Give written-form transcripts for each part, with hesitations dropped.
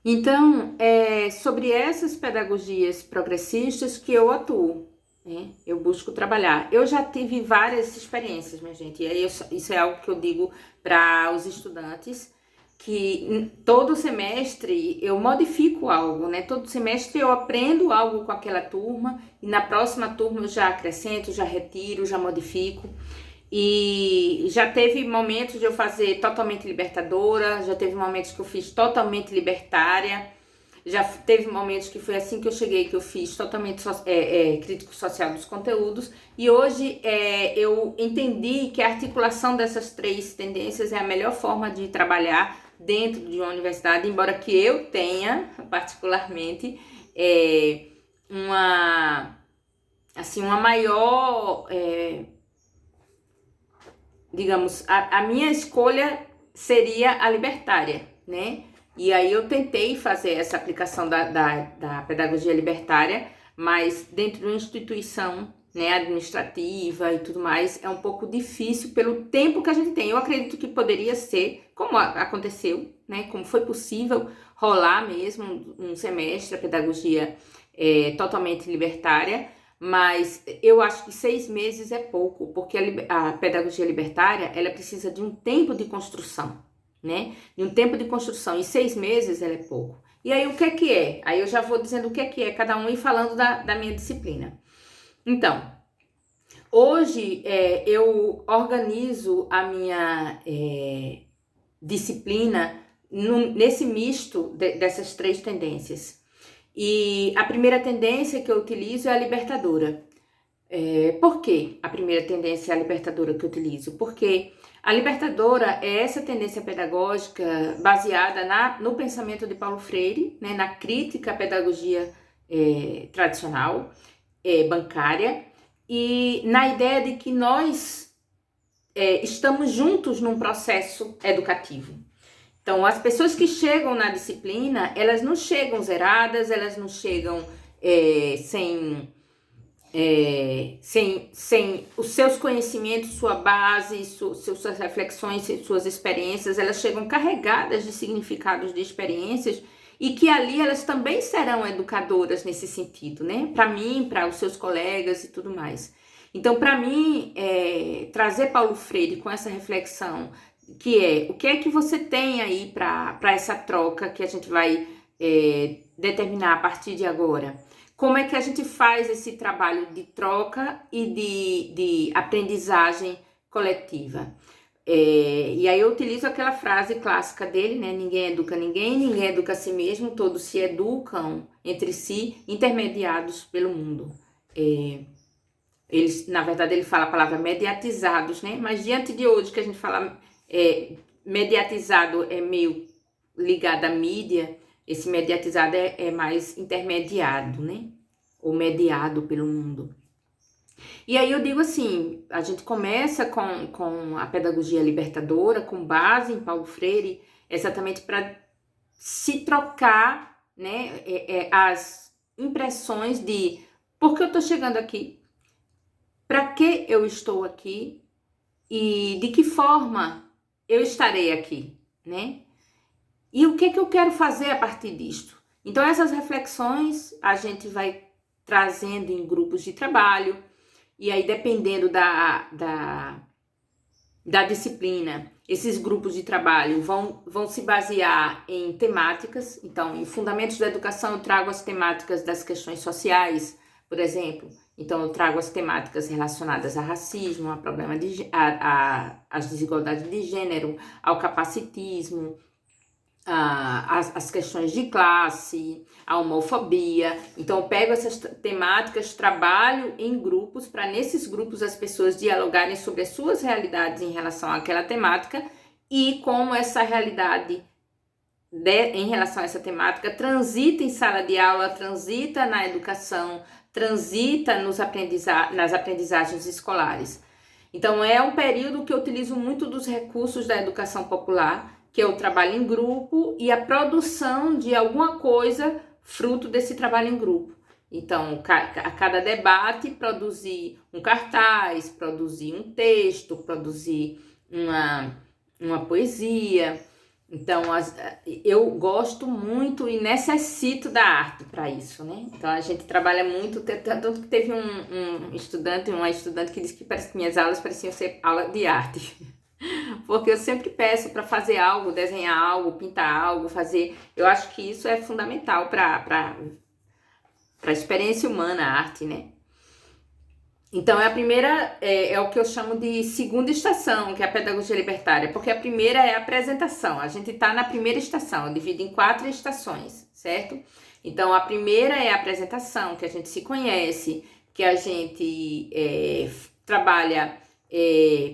Então, é sobre essas pedagogias progressistas que eu atuo, né? Eu busco trabalhar. Eu já tive várias experiências, minha gente, e aí isso é algo que eu digo para os estudantes, que todo semestre eu modifico algo, né? Todo semestre eu aprendo algo com aquela turma, e na próxima turma eu já acrescento, já retiro, já modifico. E já teve momentos de eu fazer totalmente libertadora, já teve momentos que eu fiz totalmente libertária, já teve momentos que foi assim que eu cheguei, que eu fiz totalmente crítico social dos conteúdos, e hoje eu entendi que a articulação dessas três tendências é a melhor forma de trabalhar dentro de uma universidade, embora que eu tenha, particularmente, uma, assim, uma maior... digamos, a minha escolha seria a libertária, né? E aí eu tentei fazer essa aplicação da pedagogia libertária, mas dentro de uma instituição, né, administrativa e tudo mais, é um pouco difícil pelo tempo que a gente tem. Eu acredito que poderia ser, como aconteceu, né, como foi possível rolar mesmo um semestre a pedagogia totalmente libertária, mas eu acho que 6 meses é pouco, porque a pedagogia libertária, ela precisa de um tempo de construção, né? De um tempo de construção, e 6 meses ela é pouco. E aí o que é que é? Aí eu já vou dizendo o que é cada um e falando da minha disciplina. Então, hoje eu organizo a minha disciplina nesse misto dessas três tendências. E a primeira tendência que eu utilizo é a libertadora. Por que a primeira tendência é a libertadora que eu utilizo? Porque a libertadora é essa tendência pedagógica baseada no pensamento de Paulo Freire, né, na crítica à pedagogia tradicional, bancária, e na ideia de que nós estamos juntos num processo educativo. Então, as pessoas que chegam na disciplina, elas não chegam zeradas, elas não chegam sem os seus conhecimentos, sua base, suas reflexões, suas experiências, elas chegam carregadas de significados de experiências, e que ali elas também serão educadoras nesse sentido, né? Para mim, para os seus colegas e tudo mais. Então, para mim, trazer Paulo Freire com essa reflexão, o que é que você tem aí para essa troca que a gente vai determinar a partir de agora? Como é que a gente faz esse trabalho de troca e de aprendizagem coletiva? E aí eu utilizo aquela frase clássica dele, né? Ninguém educa ninguém, ninguém educa a si mesmo, todos se educam entre si, intermediados pelo mundo. Na verdade, ele fala a palavra mediatizados, né? Mas diante de hoje que a gente fala mediatizado é meio ligado à mídia, esse mediatizado é mais intermediado, né? Ou mediado pelo mundo. E aí eu digo assim, a gente começa com a pedagogia libertadora, com base em Paulo Freire, exatamente para se trocar, né, as impressões de por que eu estou chegando aqui, para que eu estou aqui e de que forma eu estarei aqui, né? E o que eu quero fazer a partir disto? Então, essas reflexões a gente vai trazendo em grupos de trabalho, e aí, dependendo da disciplina, esses grupos de trabalho vão se basear em temáticas. Então, em Fundamentos da Educação, eu trago as temáticas das questões sociais, por exemplo. Então, eu trago as temáticas relacionadas a racismo, a problema às desigualdades de gênero, ao capacitismo, as questões de classe, a homofobia. Então, eu pego essas temáticas, trabalho em grupos, para nesses grupos as pessoas dialogarem sobre as suas realidades em relação àquela temática, e como essa realidade em relação a essa temática transita em sala de aula, transita na educação, transita nas aprendizagens escolares. Então, é um período que eu utilizo muito dos recursos da educação popular, que é o trabalho em grupo e a produção de alguma coisa fruto desse trabalho em grupo. Então, a cada debate, produzir um cartaz, produzir um texto, produzir uma poesia, Então, eu gosto muito e necessito da arte para isso, né? Então, a gente trabalha muito, tanto que teve uma estudante que disse que parece que minhas aulas pareciam ser aula de arte. Porque eu sempre peço para fazer algo, desenhar algo, pintar algo, fazer. Eu acho que isso é fundamental para a experiência humana, a arte, né? Então, a primeira é o que eu chamo de segunda estação, que é a pedagogia libertária, porque a primeira é a apresentação. A gente está na primeira estação, eu divido em 4 estações, certo? Então, a primeira é a apresentação, que a gente se conhece, que a gente trabalha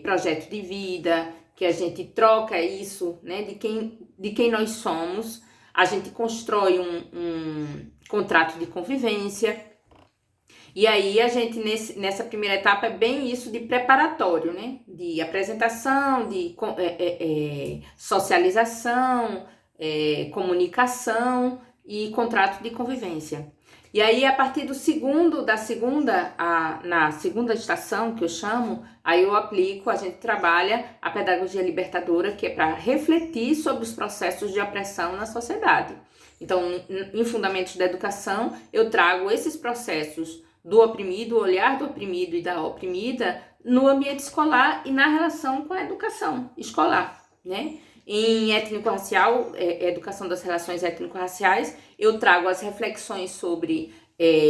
projeto de vida, que a gente troca isso, né, de quem nós somos, a gente constrói um contrato de convivência. E aí a gente nessa primeira etapa é bem isso de preparatório, né? De apresentação, de socialização, comunicação e contrato de convivência. E aí a partir na segunda estação que eu chamo, aí eu aplico, a gente trabalha a pedagogia libertadora, que é para refletir sobre os processos de opressão na sociedade. Então, em Fundamentos da Educação, eu trago esses processos do oprimido, o olhar do oprimido e da oprimida no ambiente escolar e na relação com a educação escolar, né? Em étnico-racial, educação das relações étnico-raciais, eu trago as reflexões sobre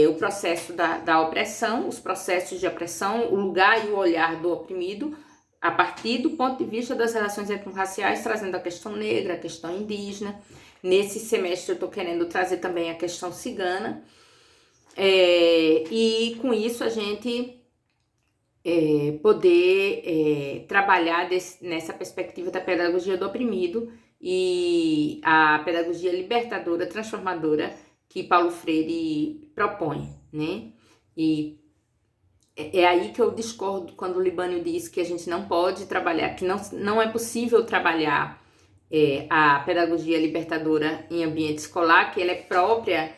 o processo da opressão, os processos de opressão, o lugar e o olhar do oprimido, a partir do ponto de vista das relações étnico-raciais, trazendo a questão negra, a questão indígena. Nesse semestre eu estou querendo trazer também a questão cigana. E com isso a gente poder trabalhar nessa perspectiva da pedagogia do oprimido e a pedagogia libertadora, transformadora que Paulo Freire propõe, né? E é aí que eu discordo quando o Libânio diz que a gente não pode trabalhar, que não é possível trabalhar a pedagogia libertadora em ambiente escolar, que ela é própria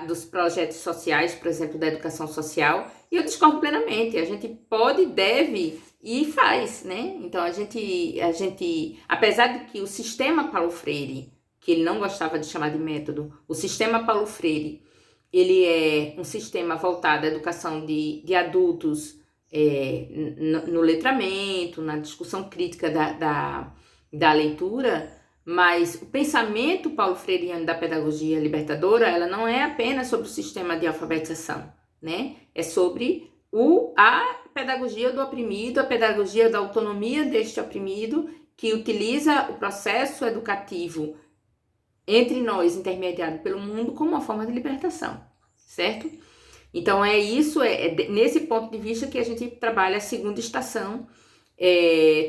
dos projetos sociais, por exemplo, da educação social, e eu discordo plenamente. A gente pode, deve e faz, né? Então, a gente, apesar de que o sistema Paulo Freire, que ele não gostava de chamar de método, o sistema Paulo Freire, ele é um sistema voltado à educação de adultos no letramento, na discussão crítica da leitura, mas o pensamento paulo-freiriano da pedagogia libertadora, ela não é apenas sobre o sistema de alfabetização, né? É sobre a pedagogia do oprimido, a pedagogia da autonomia deste oprimido, que utiliza o processo educativo entre nós, intermediado pelo mundo, como uma forma de libertação, certo? Então, é isso, nesse ponto de vista que a gente trabalha a segunda estação,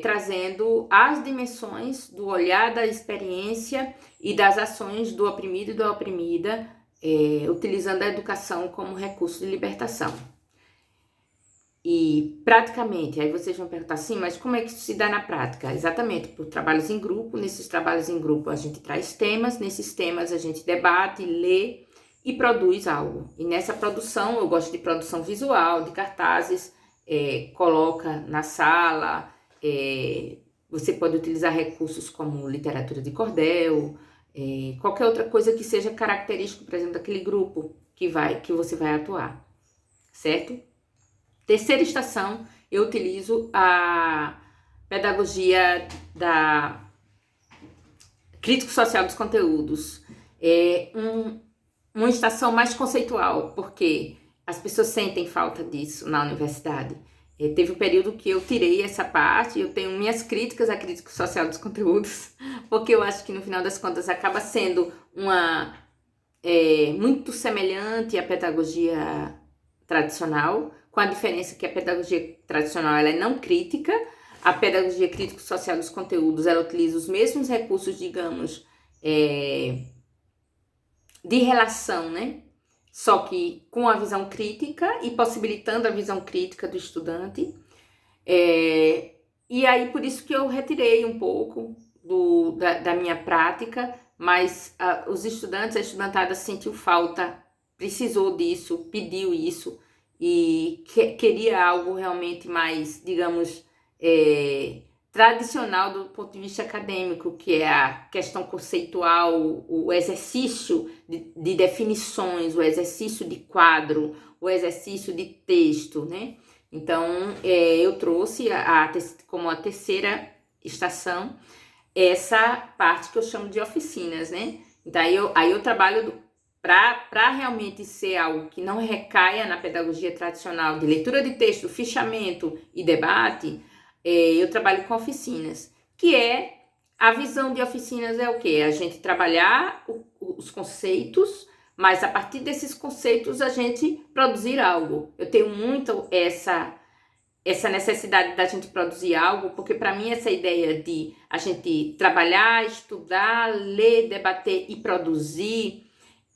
trazendo as dimensões do olhar, da experiência e das ações do oprimido e da oprimida, utilizando a educação como recurso de libertação. E praticamente, aí vocês vão perguntar assim, mas como é que isso se dá na prática? Exatamente, por trabalhos em grupo. Nesses trabalhos em grupo a gente traz temas, nesses temas a gente debate, lê e produz algo. E nessa produção, eu gosto de produção visual, de cartazes, coloca na sala, você pode utilizar recursos como literatura de cordel, qualquer outra coisa que seja característico, por exemplo, daquele grupo que você vai atuar, certo? Terceira estação, eu utilizo a pedagogia da crítico social dos conteúdos. É uma estação mais conceitual, porque as pessoas sentem falta disso na universidade. Teve um período que eu tirei essa parte, eu tenho minhas críticas à crítica social dos conteúdos, porque eu acho que no final das contas acaba sendo muito semelhante à pedagogia tradicional, com a diferença que a pedagogia tradicional ela é não crítica, a pedagogia crítico-social dos conteúdos ela utiliza os mesmos recursos, digamos, de relação, né? Só que com a visão crítica e possibilitando a visão crítica do estudante. E aí, por isso que eu retirei um pouco da minha prática, mas os estudantes, a estudantada sentiu falta, precisou disso, pediu isso e queria algo realmente mais, digamos, tradicional do ponto de vista acadêmico, que é a questão conceitual, o exercício de definições, o exercício de quadro, o exercício de texto, né? Então, eu trouxe como a terceira estação essa parte que eu chamo de oficinas, né? Então, aí eu trabalho para realmente ser algo que não recaia na pedagogia tradicional de leitura de texto, fichamento e debate. Eu trabalho com oficinas, que é a visão de oficinas é o quê? A gente trabalhar os conceitos, mas a partir desses conceitos a gente produzir algo. Eu tenho muito essa necessidade da gente produzir algo, porque para mim essa ideia de a gente trabalhar, estudar, ler, debater e produzir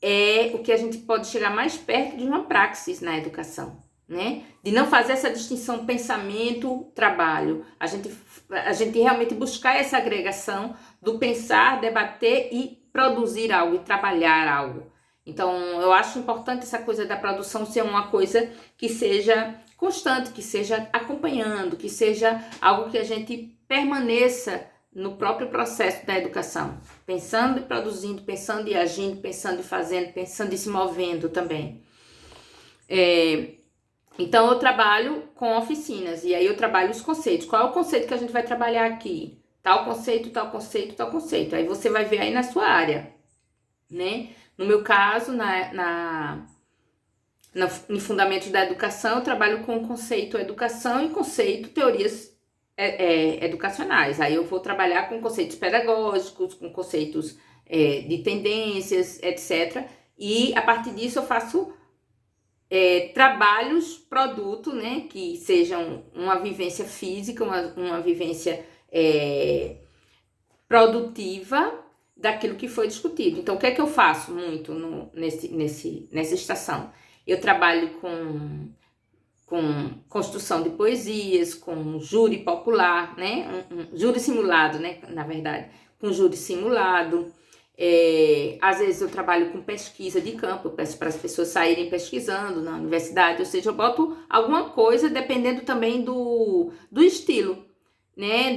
é o que a gente pode chegar mais perto de uma praxis na educação, né? De não fazer essa distinção pensamento-trabalho. A gente realmente buscar essa agregação do pensar, debater e produzir algo, e trabalhar algo. Então, eu acho importante essa coisa da produção ser uma coisa que seja constante, que seja acompanhando, que seja algo que a gente permaneça no próprio processo da educação, pensando e produzindo, pensando e agindo, pensando e fazendo, pensando e se movendo também. Então, eu trabalho com oficinas, e aí eu trabalho os conceitos. Qual é o conceito que a gente vai trabalhar aqui? Tal conceito, tal conceito, tal conceito. Aí você vai ver aí na sua área, né? No meu caso, em Fundamentos da Educação, eu trabalho com o conceito educação e conceito teorias educacionais. Aí eu vou trabalhar com conceitos pedagógicos, com conceitos de tendências, etc. E a partir disso eu faço trabalhos, produto, né, que sejam uma vivência física, uma vivência produtiva daquilo que foi discutido. Então, o que é que eu faço muito nessa estação? Eu trabalho com construção de poesias, com júri popular, né? Um júri simulado, né? Na verdade, com júri simulado. Às vezes eu trabalho com pesquisa de campo, eu peço para as pessoas saírem pesquisando na universidade, ou seja, eu boto alguma coisa dependendo também do estilo, né?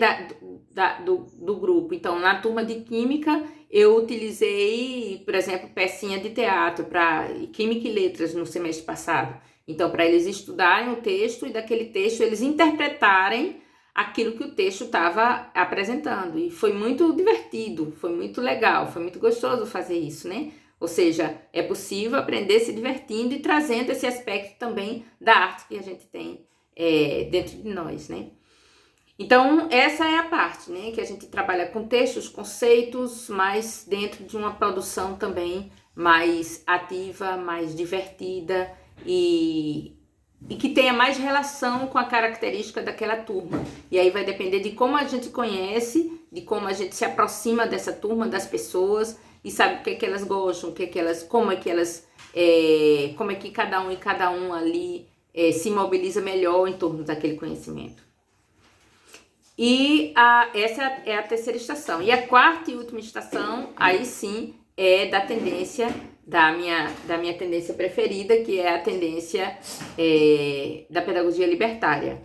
Do grupo. Então, na turma de Química, eu utilizei, por exemplo, pecinha de teatro para Química e Letras no semestre passado. Então, para eles estudarem o texto e daquele texto eles interpretarem aquilo que o texto estava apresentando. E foi muito divertido, foi muito legal, foi muito gostoso fazer isso, né? Ou seja, é possível aprender se divertindo e trazendo esse aspecto também da arte que a gente tem dentro de nós, né? Então, essa é a parte, né? Que a gente trabalha com textos, conceitos, mas dentro de uma produção também mais ativa, mais divertida e que tenha mais relação com a característica daquela turma. E aí vai depender de como a gente conhece, de como a gente se aproxima dessa turma, das pessoas, e sabe o que é que elas gostam, como é que cada um ali se mobiliza melhor em torno daquele conhecimento. E essa é a terceira estação. E a quarta e última estação, aí sim, é da tendência, da minha tendência preferida, que é a tendência da pedagogia libertária,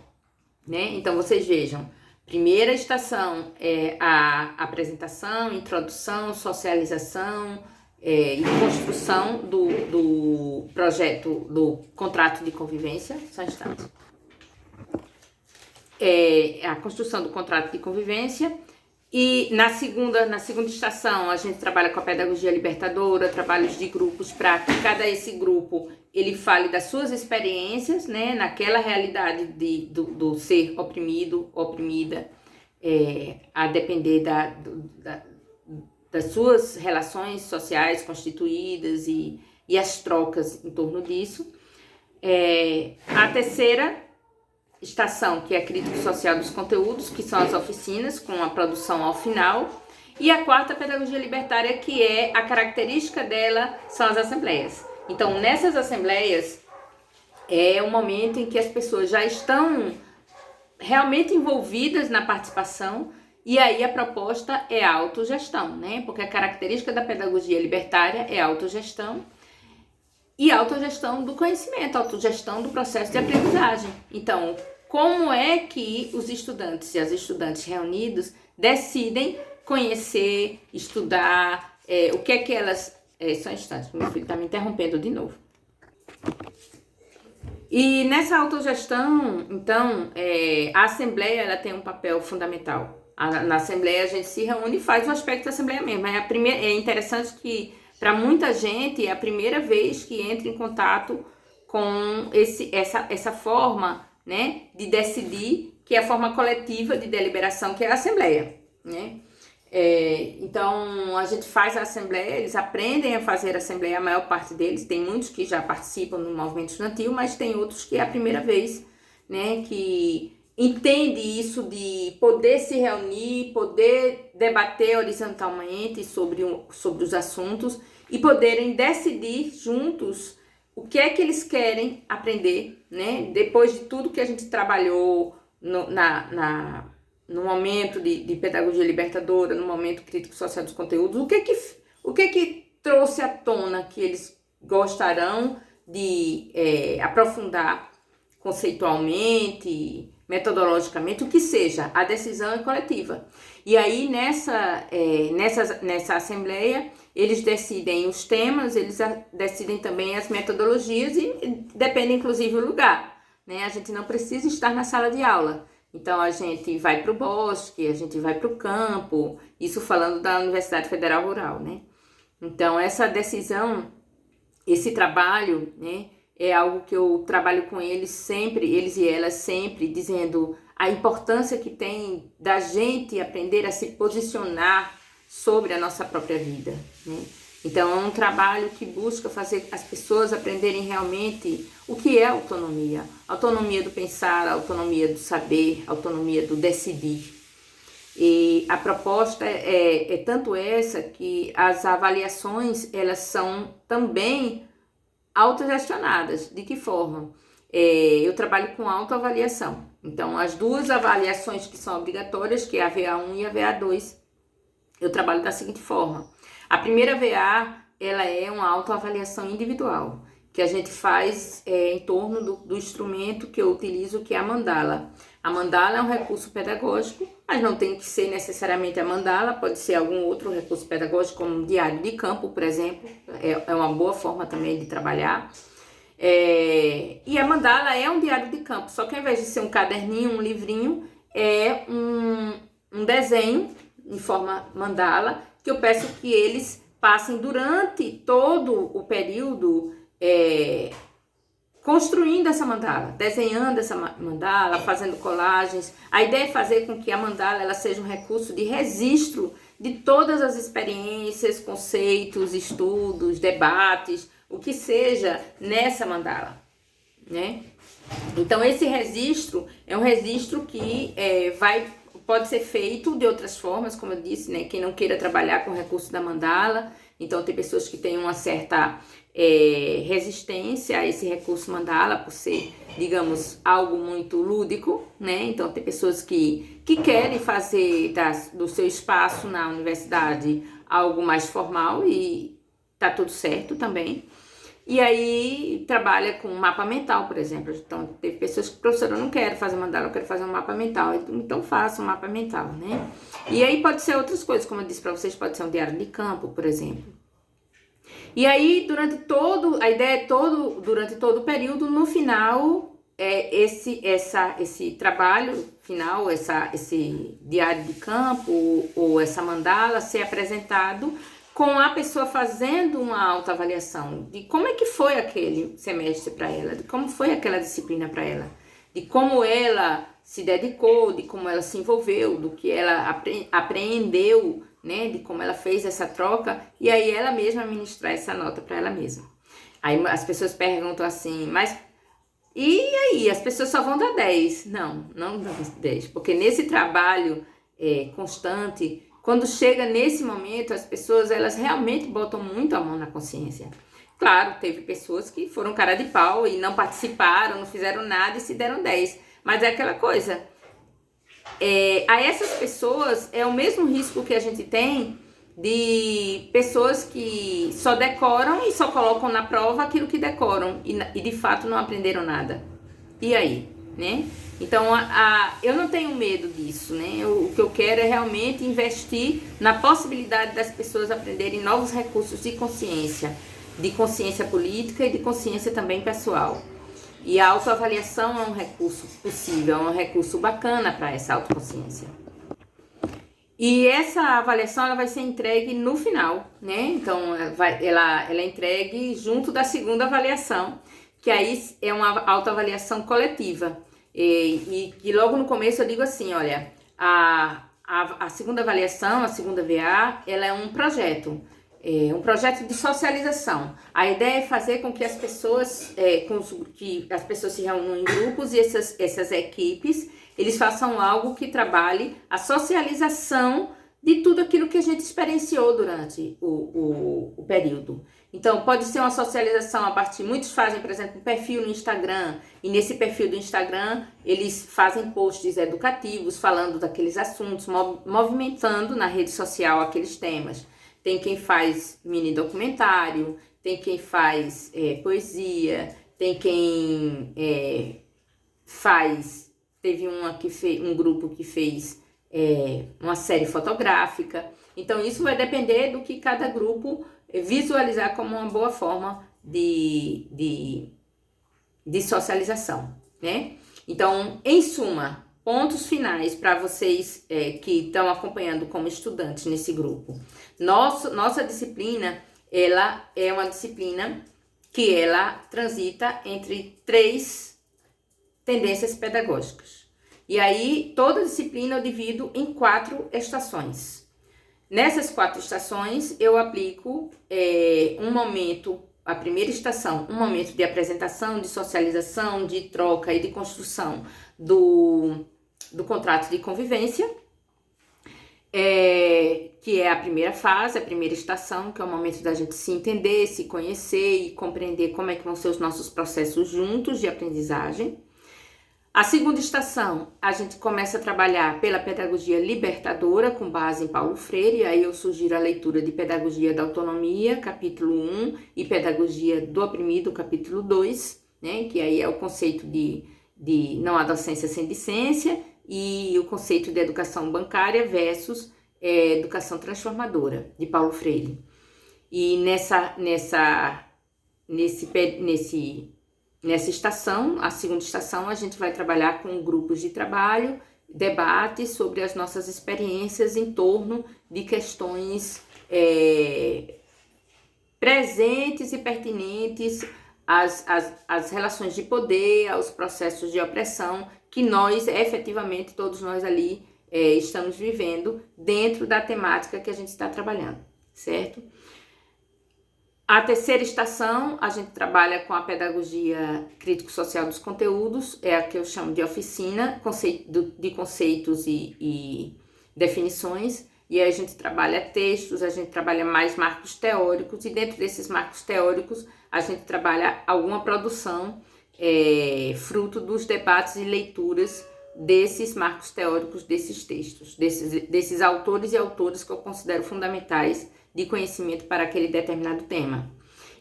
né? Então, vocês vejam, primeira estação é a apresentação, introdução, socialização e construção do projeto, do contrato de convivência. Só um instante. A construção do contrato de convivência. E na segunda estação a gente trabalha com a pedagogia libertadora, trabalhos de grupos para que esse grupo ele fale das suas experiências, né, naquela realidade do ser oprimido, oprimida, a depender das suas relações sociais constituídas e as trocas em torno disso. A terceira estação, que é a crítica social dos conteúdos, que são as oficinas, com a produção ao final. E a quarta, pedagogia libertária, que a característica dela são as assembleias. Então, nessas assembleias, é o momento em que as pessoas já estão realmente envolvidas na participação, e aí a proposta é a autogestão, né? Porque a característica da pedagogia libertária é a autogestão, e autogestão do conhecimento, autogestão do processo de aprendizagem. Então, como é que os estudantes e as estudantes reunidos decidem conhecer, estudar, o que é que elas... só um instante, meu filho está me interrompendo de novo. E nessa autogestão, então, a Assembleia ela tem um papel fundamental. Na Assembleia a gente se reúne e faz o aspecto da Assembleia mesmo. É interessante que para muita gente é a primeira vez que entra em contato com essa forma, né, de decidir, que é a forma coletiva de deliberação, que é a Assembleia, né? Então, a gente faz a Assembleia, eles aprendem a fazer a Assembleia, a maior parte deles, tem muitos que já participam no movimento estudantil, mas tem outros que é a primeira vez, né, que entende isso de poder se reunir, poder debater horizontalmente sobre os assuntos e poderem decidir juntos o que é que eles querem aprender, né, depois de tudo que a gente trabalhou no momento de pedagogia libertadora, no momento crítico social dos conteúdos, o que que trouxe à tona que eles gostarão de aprofundar conceitualmente, metodologicamente, o que seja, a decisão é coletiva. E aí, nessa assembleia, eles decidem os temas, eles decidem também as metodologias e depende, inclusive, o lugar, né? A gente não precisa estar na sala de aula. Então, a gente vai para o bosque, a gente vai para o campo, isso falando da Universidade Federal Rural, né? Então, essa decisão, esse trabalho, né, é algo que eu trabalho com eles sempre, eles e elas sempre, dizendo a importância que tem da gente aprender a se posicionar sobre a nossa própria vida, né? Então, é um trabalho que busca fazer as pessoas aprenderem realmente o que é autonomia. Autonomia do pensar, autonomia do saber, autonomia do decidir. E a proposta é tanto essa que as avaliações, elas são também autogestionadas. De que forma? Eu trabalho com autoavaliação. Então, as duas avaliações que são obrigatórias, que é a VA1 e a VA2, eu trabalho da seguinte forma. A primeira VA, ela é uma autoavaliação individual, que a gente faz em torno do instrumento que eu utilizo, que é a mandala. A mandala é um recurso pedagógico, mas não tem que ser necessariamente a mandala, pode ser algum outro recurso pedagógico, como um diário de campo, por exemplo, é uma boa forma também de trabalhar. E a mandala é um diário de campo, só que ao invés de ser um caderninho, um livrinho, é um desenho em forma mandala, que eu peço que eles passem durante todo o período construindo essa mandala, desenhando essa mandala, fazendo colagens. A ideia é fazer com que a mandala ela seja um recurso de registro de todas as experiências, conceitos, estudos, debates, o que seja nessa mandala, né? Então, esse registro é um registro que pode ser feito de outras formas, como eu disse, né? Quem não queira trabalhar com o recurso da mandala. Então, tem pessoas que têm uma certa resistência a esse recurso mandala, por ser, digamos, algo muito lúdico, né? Então, tem pessoas que querem fazer do seu espaço na universidade algo mais formal e tá tudo certo também. E aí, trabalha com mapa mental, por exemplo. Então, teve pessoas que, professora, eu não quero fazer mandala, eu quero fazer um mapa mental. Então, faça um mapa mental, né? E aí, pode ser outras coisas, como eu disse para vocês, pode ser um diário de campo, por exemplo. E aí, durante todo o período, no final, esse trabalho final, esse diário de campo ou essa mandala ser apresentado com a pessoa fazendo uma autoavaliação de como é que foi aquele semestre para ela, de como foi aquela disciplina para ela, de como ela se dedicou, de como ela se envolveu, do que ela apreendeu, né, de como ela fez essa troca, e aí ela mesma ministrar essa nota para ela mesma. Aí as pessoas perguntam assim, mas e aí, as pessoas só vão dar 10? Não dão 10, porque nesse trabalho constante, quando chega nesse momento, as pessoas, elas realmente botam muito a mão na consciência. Claro, teve pessoas que foram cara de pau e não participaram, não fizeram nada e se deram 10. Mas é aquela coisa, a essas pessoas é o mesmo risco que a gente tem de pessoas que só decoram e só colocam na prova aquilo que decoram e de fato não aprenderam nada. E aí? né? Então, eu não tenho medo disso, né? O que eu quero é realmente investir na possibilidade das pessoas aprenderem novos recursos de consciência política e de consciência também pessoal. E a autoavaliação é um recurso possível, é um recurso bacana para essa autoconsciência. E essa avaliação ela vai ser entregue no final, né? Então, ela é entregue junto da segunda avaliação, que aí é uma autoavaliação coletiva. E logo no começo eu digo assim, olha, a segunda avaliação, a segunda VA, ela é um projeto de socialização. A ideia é fazer com que as pessoas, se reúnam em grupos e essas equipes, eles façam algo que trabalhe a socialização de tudo aquilo que a gente experienciou durante o período. Então, pode ser uma socialização a partir... Muitos fazem, por exemplo, um perfil no Instagram, e nesse perfil do Instagram, eles fazem posts educativos, falando daqueles assuntos, movimentando na rede social aqueles temas. Tem quem faz mini documentário, tem quem faz poesia, tem quem faz... Teve um grupo que fez uma série fotográfica. Então, isso vai depender do que cada grupo visualizar como uma boa forma de socialização, né? Então, em suma, pontos finais para vocês que estão acompanhando como estudantes nesse grupo. Nossa disciplina, ela é uma disciplina que ela transita entre 3 tendências pedagógicas. E aí, toda disciplina eu divido em 4 estações. Nessas 4 estações, eu aplico a primeira estação, um momento de apresentação, de socialização, de troca e de construção do contrato de convivência, que é a primeira fase, a primeira estação, que é o momento da gente se entender, se conhecer e compreender como é que vão ser os nossos processos juntos de aprendizagem. A segunda estação, a gente começa a trabalhar pela pedagogia libertadora, com base em Paulo Freire, aí eu sugiro a leitura de Pedagogia da Autonomia, capítulo 1, e Pedagogia do Oprimido, capítulo 2, né, que aí é o conceito de não há docência sem discência, e o conceito de educação bancária versus educação transformadora, de Paulo Freire. E nessa estação, a segunda estação, a gente vai trabalhar com grupos de trabalho, debates sobre as nossas experiências em torno de questões presentes e pertinentes às relações de poder, aos processos de opressão que nós, efetivamente, todos nós ali estamos vivendo dentro da temática que a gente está trabalhando, certo? A terceira estação, a gente trabalha com a pedagogia crítico-social dos conteúdos, é a que eu chamo de oficina de conceitos e definições, e aí a gente trabalha textos, a gente trabalha mais marcos teóricos, e dentro desses marcos teóricos a gente trabalha alguma produção fruto dos debates e leituras desses marcos teóricos, desses textos, desses autores e autoras que eu considero fundamentais de conhecimento para aquele determinado tema.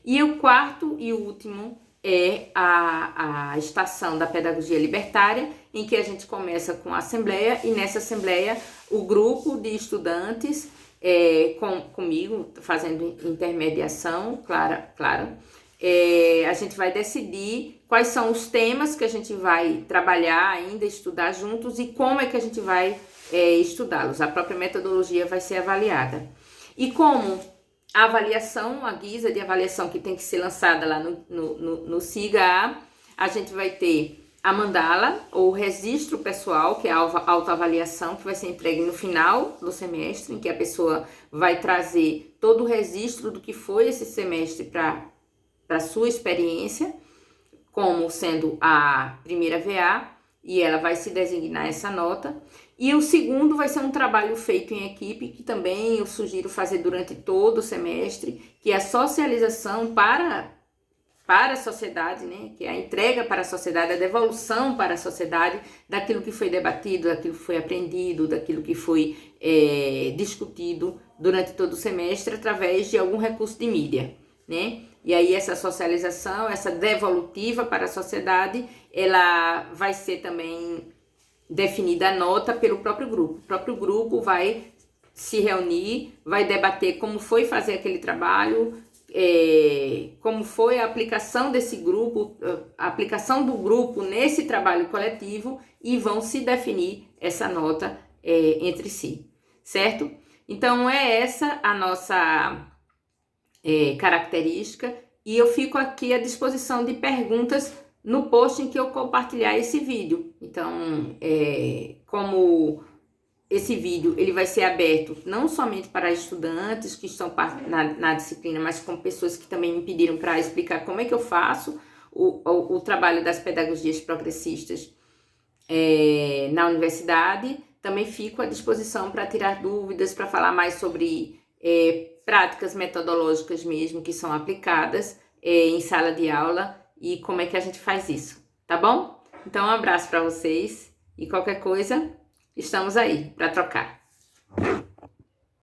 E o quarto e último é a estação da pedagogia libertária, em que a gente começa com a assembleia, e nessa assembleia o grupo de estudantes, comigo, fazendo intermediação, claro, a gente vai decidir quais são os temas que a gente vai trabalhar ainda, estudar juntos, e como é que a gente vai estudá-los. A própria metodologia vai ser avaliada. E como a avaliação, a guisa de avaliação que tem que ser lançada lá no SIGA, a gente vai ter a mandala, ou registro pessoal, que é a autoavaliação, que vai ser entregue no final do semestre, em que a pessoa vai trazer todo o registro do que foi esse semestre para a sua experiência, como sendo a primeira VA, e ela vai se designar essa nota. E o segundo vai ser um trabalho feito em equipe, que também eu sugiro fazer durante todo o semestre, que é a socialização para a sociedade, né? Que é a entrega para a sociedade, a devolução para a sociedade daquilo que foi debatido, daquilo que foi aprendido, daquilo que foi discutido durante todo o semestre, através de algum recurso de mídia, né? E aí essa socialização, essa devolutiva para a sociedade, ela vai ser também definida a nota pelo próprio grupo. O próprio grupo vai se reunir, vai debater como foi fazer aquele trabalho, como foi a aplicação desse grupo, a aplicação do grupo nesse trabalho coletivo, e vão se definir essa nota entre si, certo? Então é essa a nossa característica, e eu fico aqui à disposição de perguntas no post em que eu compartilhar esse vídeo. Então, como esse vídeo ele vai ser aberto não somente para estudantes que estão na disciplina, mas com pessoas que também me pediram para explicar como é que eu faço o trabalho das pedagogias progressistas na universidade. Também fico à disposição para tirar dúvidas, para falar mais sobre práticas metodológicas mesmo que são aplicadas em sala de aula e como é que a gente faz isso, tá bom? Então, um abraço para vocês e qualquer coisa, estamos aí para trocar.